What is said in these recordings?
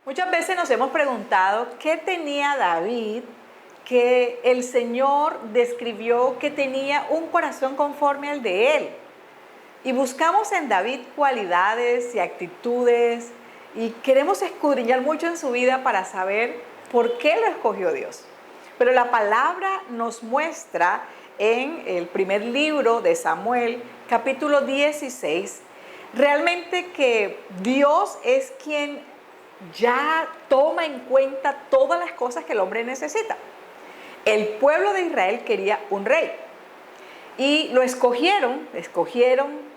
Muchas veces nos hemos preguntado qué tenía David que el Señor describió que tenía un corazón conforme al de él. Y buscamos en David cualidades y actitudes y queremos escudriñar mucho en su vida para saber por qué lo escogió Dios. Pero la palabra nos muestra en el primer libro de Samuel, capítulo 16, realmente que Dios es quien ya toma en cuenta todas las cosas que el hombre necesita. El pueblo de Israel quería un rey y lo escogieron,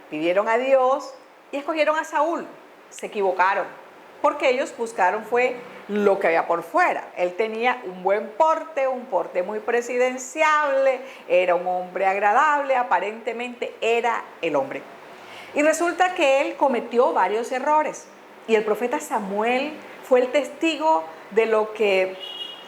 pidieron a Dios y escogieron a Saúl. Se equivocaron porque ellos buscaron fue lo que había por fuera. Él tenía un porte muy presidenciable, era un hombre agradable, aparentemente era el hombre. Y resulta que él cometió varios errores. Y el profeta Samuel fue el testigo de lo que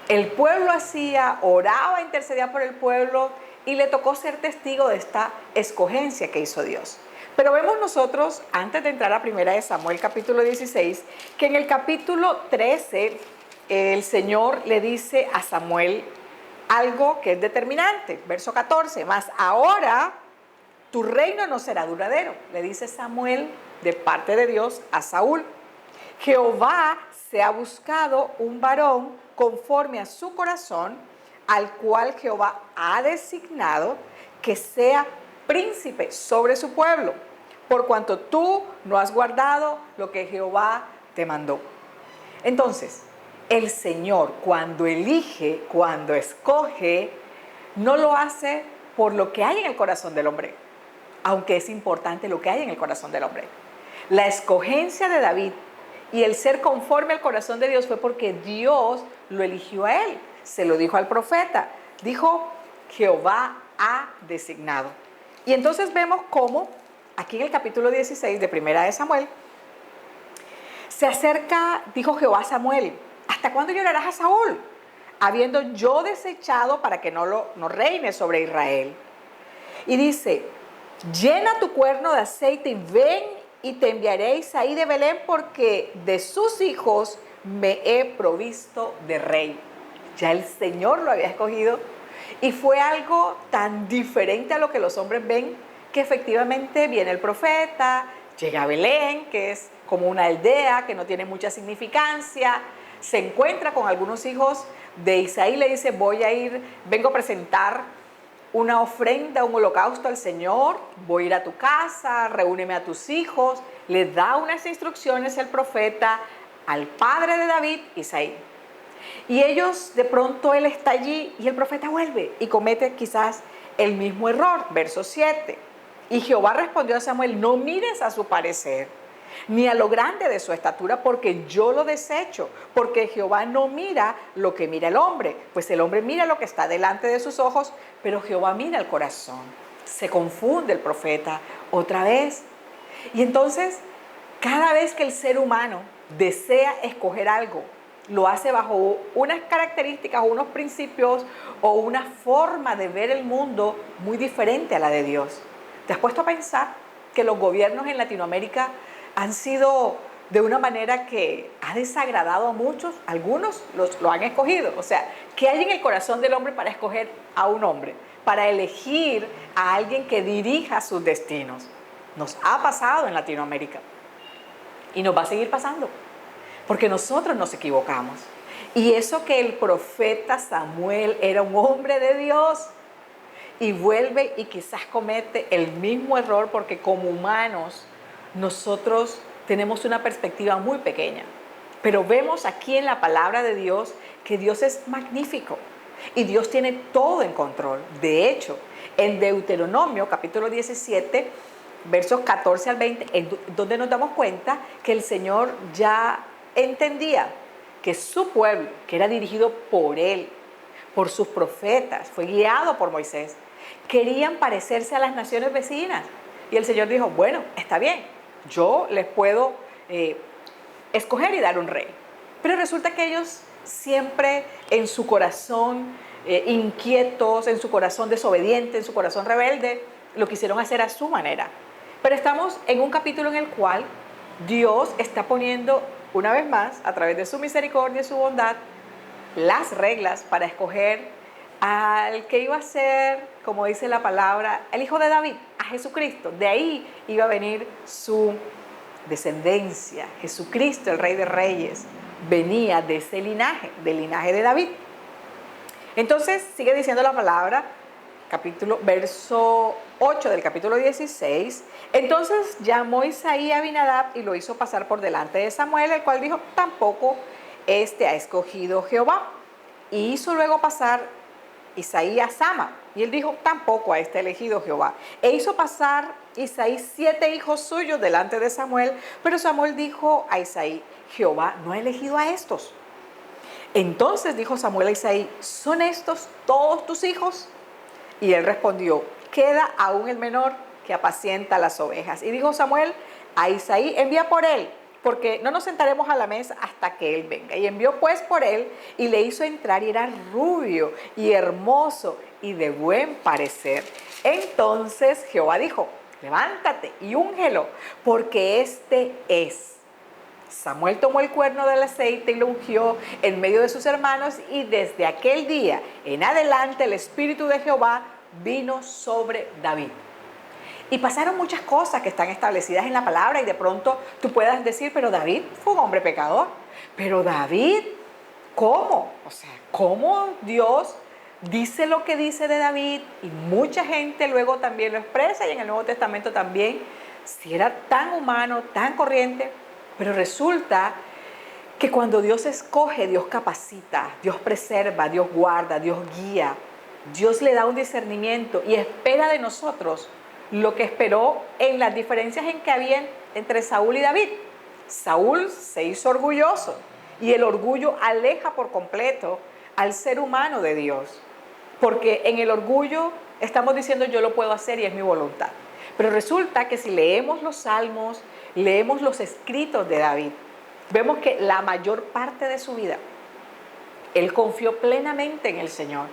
el pueblo hacía, oraba, intercedía por el pueblo y le tocó ser testigo de esta escogencia que hizo Dios. Pero vemos nosotros, antes de entrar a primera de Samuel capítulo 16, que en el capítulo 13 el Señor le dice a Samuel algo que es determinante. Verso 14, mas ahora tu reino no será duradero, le dice Samuel de parte de Dios a Saúl. Jehová se ha buscado un varón conforme a su corazón, al cual Jehová ha designado que sea príncipe sobre su pueblo, por cuanto tú no has guardado lo que Jehová te mandó. Entonces, el Señor cuando elige, cuando escoge, no lo hace por lo que hay en el corazón del hombre, aunque es importante lo que hay en el corazón del hombre. La escogencia de David y el ser conforme al corazón de Dios fue porque Dios lo eligió a él. Se lo dijo al profeta. Dijo, Jehová ha designado. Y entonces vemos cómo, aquí en el capítulo 16 de primera de Samuel, se acerca, dijo Jehová a Samuel, ¿hasta cuándo llorarás a Saúl? Habiendo yo desechado para que no reine sobre Israel. Y dice, llena tu cuerno de aceite y ven y te enviaré a Isaí de Belén, porque de sus hijos me he provisto de rey. Ya el Señor lo había escogido y fue algo tan diferente a lo que los hombres ven, que efectivamente viene el profeta, llega a Belén, que es como una aldea que no tiene mucha significancia, se encuentra con algunos hijos de Isaí, le dice, vengo a presentar una ofrenda, un holocausto al Señor, voy a ir a tu casa, reúneme a tus hijos. Le da unas instrucciones el profeta al padre de David, Isaí. Y ellos, de pronto él está allí y el profeta vuelve y comete quizás el mismo error. Verso 7. Y Jehová respondió a Samuel, no mires a su parecer, ni a lo grande de su estatura, porque yo lo desecho, porque Jehová no mira lo que mira el hombre, pues el hombre mira lo que está delante de sus ojos, pero Jehová mira el corazón. Se confunde el profeta otra vez. Y entonces, cada vez que el ser humano desea escoger algo, lo hace bajo unas características, unos principios o una forma de ver el mundo muy diferente a la de Dios. ¿Te has puesto a pensar que los gobiernos en Latinoamérica han sido de una manera que ha desagradado a muchos? Algunos lo han escogido. O sea, ¿qué hay en el corazón del hombre para escoger a un hombre? Para elegir a alguien que dirija sus destinos. Nos ha pasado en Latinoamérica y nos va a seguir pasando, porque nosotros nos equivocamos. Y eso que el profeta Samuel era un hombre de Dios y vuelve y quizás comete el mismo error, porque como humanos nosotros tenemos una perspectiva muy pequeña. Pero vemos aquí en la palabra de Dios que Dios es magnífico y Dios tiene todo en control. De hecho, en Deuteronomio capítulo 17, versos 14 al 20, donde nos damos cuenta que el Señor ya entendía que su pueblo, que era dirigido por él, por sus profetas, fue guiado por Moisés, querían parecerse a las naciones vecinas. Y el Señor dijo, bueno, está bien, yo les puedo escoger y dar un rey. Pero resulta que ellos siempre en su corazón inquietos, en su corazón desobediente, en su corazón rebelde, lo quisieron hacer a su manera. Pero estamos en un capítulo en el cual Dios está poniendo una vez más, a través de su misericordia y su bondad, las reglas para escoger al que iba a ser, como dice la palabra, el hijo de David, a Jesucristo. De ahí iba a venir su descendencia. Jesucristo, el Rey de Reyes, venía de ese linaje, del linaje de David. Entonces, sigue diciendo la palabra, verso 8 del capítulo 16. Entonces llamó Isaí a Abinadab y lo hizo pasar por delante de Samuel, el cual dijo: tampoco este ha escogido Jehová. Y hizo luego pasar Isaí a Sama, y él dijo: tampoco a este elegido Jehová. E hizo pasar Isaí 7 hijos suyos delante de Samuel, pero Samuel dijo a Isaí: Jehová no ha elegido a estos. Entonces dijo Samuel a Isaí: ¿son estos todos tus hijos? Y él respondió: queda aún el menor, que apacienta las ovejas. Y dijo Samuel a Isaí: envía por él, porque no nos sentaremos a la mesa hasta que él venga. Y envió pues por él, y le hizo entrar, y era rubio y hermoso y de buen parecer. Entonces Jehová dijo: levántate y úngelo, porque este es. Samuel tomó el cuerno del aceite y lo ungió en medio de sus hermanos, y desde aquel día en adelante el Espíritu de Jehová vino sobre David. Y pasaron muchas cosas que están establecidas en la palabra, y de pronto tú puedas decir: pero David fue un hombre pecador. Pero David, ¿cómo? O sea, ¿cómo Dios dice lo que dice de David? Y mucha gente luego también lo expresa, y en el Nuevo Testamento también, si era tan humano, tan corriente. Pero resulta que cuando Dios escoge, Dios capacita, Dios preserva, Dios guarda, Dios guía, Dios le da un discernimiento y espera de nosotros lo que esperó en las diferencias en que había entre Saúl y David. Saúl se hizo orgulloso, y el orgullo aleja por completo al ser humano de Dios, porque en el orgullo estamos diciendo: yo lo puedo hacer y es mi voluntad. Pero resulta que si leemos los salmos, leemos los escritos de David, vemos que la mayor parte de su vida él confió plenamente en el Señor.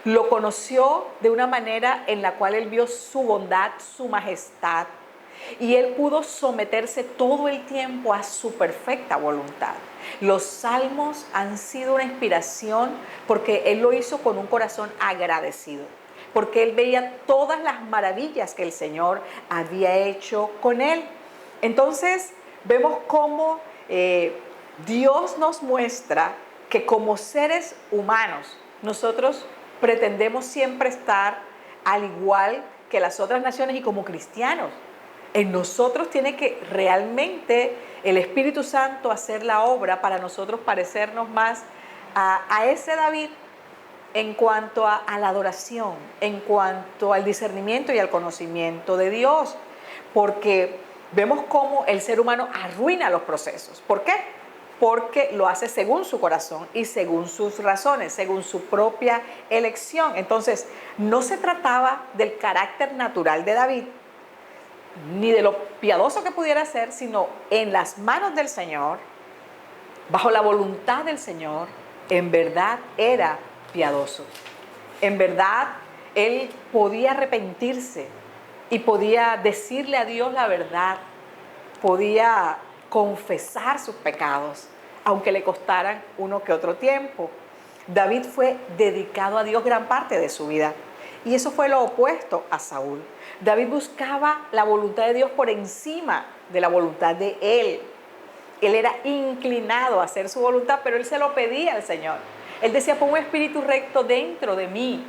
Lo conoció de una manera en la cual él vio su bondad, su majestad, y él pudo someterse todo el tiempo a su perfecta voluntad. Los salmos han sido una inspiración porque él lo hizo con un corazón agradecido, porque él veía todas las maravillas que el Señor había hecho con él. Entonces vemos cómo Dios nos muestra que como seres humanos nosotros pretendemos siempre estar al igual que las otras naciones, y como cristianos en nosotros tiene que realmente el Espíritu Santo hacer la obra para nosotros parecernos más a ese David en cuanto a la adoración, en cuanto al discernimiento y al conocimiento de Dios, porque vemos cómo el ser humano arruina los procesos. ¿Por qué? Porque lo hace según su corazón y según sus razones, según su propia elección. Entonces, no se trataba del carácter natural de David, ni de lo piadoso que pudiera ser, sino en las manos del Señor, bajo la voluntad del Señor, en verdad era piadoso. En verdad, él podía arrepentirse y podía decirle a Dios la verdad, podía confesar sus pecados, aunque le costaran uno que otro tiempo. David fue dedicado a Dios gran parte de su vida, y eso fue lo opuesto a Saúl. David buscaba la voluntad de Dios por encima de la voluntad de él. Él era inclinado a hacer su voluntad, pero él se lo pedía al Señor. Él decía: pon un espíritu recto dentro de mí,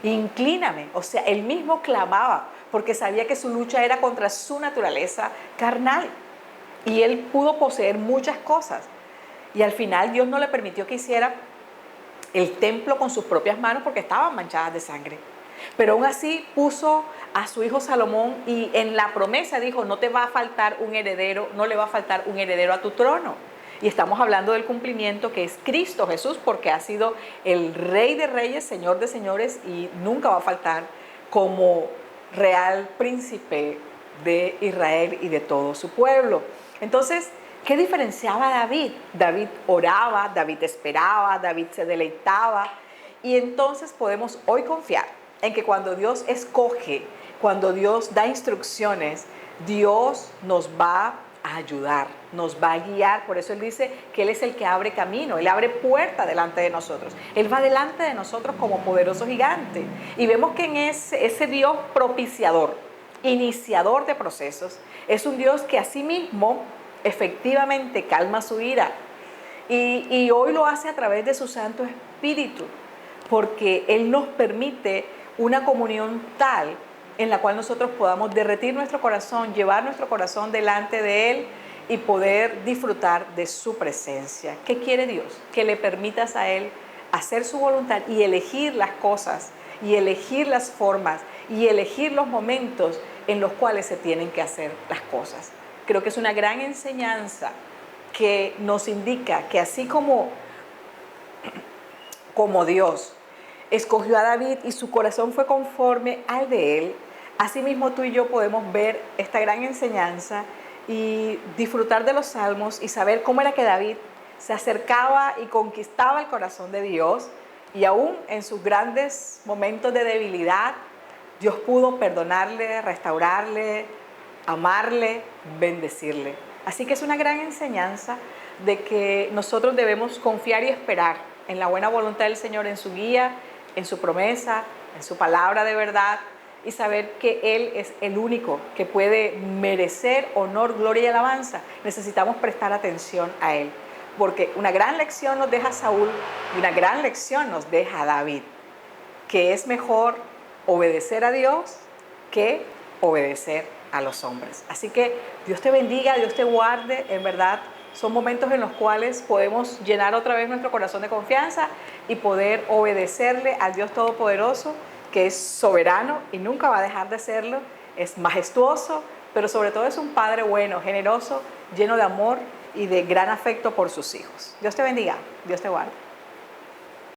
inclíname. O sea, él mismo clamaba, porque sabía que su lucha era contra su naturaleza carnal, y él pudo poseer muchas cosas, y al final Dios no le permitió que hiciera el templo con sus propias manos, porque estaban manchadas de sangre. Pero aún así puso a su hijo Salomón, y en la promesa dijo: no te va a faltar un heredero, no le va a faltar un heredero a tu trono. Y estamos hablando del cumplimiento, que es Cristo Jesús, porque ha sido el Rey de Reyes, Señor de Señores, y nunca va a faltar como real príncipe de Israel y de todo su pueblo. Entonces, ¿qué diferenciaba a David? David oraba, David esperaba, David se deleitaba, y entonces podemos hoy confiar en que cuando Dios escoge, cuando Dios da instrucciones, Dios nos va a ayudar. nos va a guiar. Por eso Él dice que Él es el que abre camino, Él abre puerta delante de nosotros. Él va delante de nosotros como poderoso gigante. Y vemos que en ese Dios propiciador, iniciador de procesos, es un Dios que asimismo efectivamente calma su ira. Y hoy lo hace a través de su Santo Espíritu, porque Él nos permite una comunión tal en la cual nosotros podamos derretir nuestro corazón, llevar nuestro corazón delante de Él y poder disfrutar de su presencia. ¿Qué quiere Dios? Que le permitas a Él hacer su voluntad y elegir las cosas, y elegir las formas, y elegir los momentos en los cuales se tienen que hacer las cosas. Creo que es una gran enseñanza que nos indica que así como Dios escogió a David y su corazón fue conforme al de él, asimismo tú y yo podemos ver esta gran enseñanza y disfrutar de los salmos y saber cómo era que David se acercaba y conquistaba el corazón de Dios, y aún en sus grandes momentos de debilidad, Dios pudo perdonarle, restaurarle, amarle, bendecirle. Así que es una gran enseñanza de que nosotros debemos confiar y esperar en la buena voluntad del Señor, en su guía, en su promesa, en su palabra de verdad, y saber que Él es el único que puede merecer honor, gloria y alabanza. Necesitamos prestar atención a Él, porque una gran lección nos deja Saúl y una gran lección nos deja David, que es mejor obedecer a Dios que obedecer a los hombres. Así que Dios te bendiga, Dios te guarde. En verdad son momentos en los cuales podemos llenar otra vez nuestro corazón de confianza y poder obedecerle al Dios Todopoderoso, que es soberano y nunca va a dejar de serlo, es majestuoso, pero sobre todo es un Padre bueno, generoso, lleno de amor y de gran afecto por sus hijos. Dios te bendiga, Dios te guarde.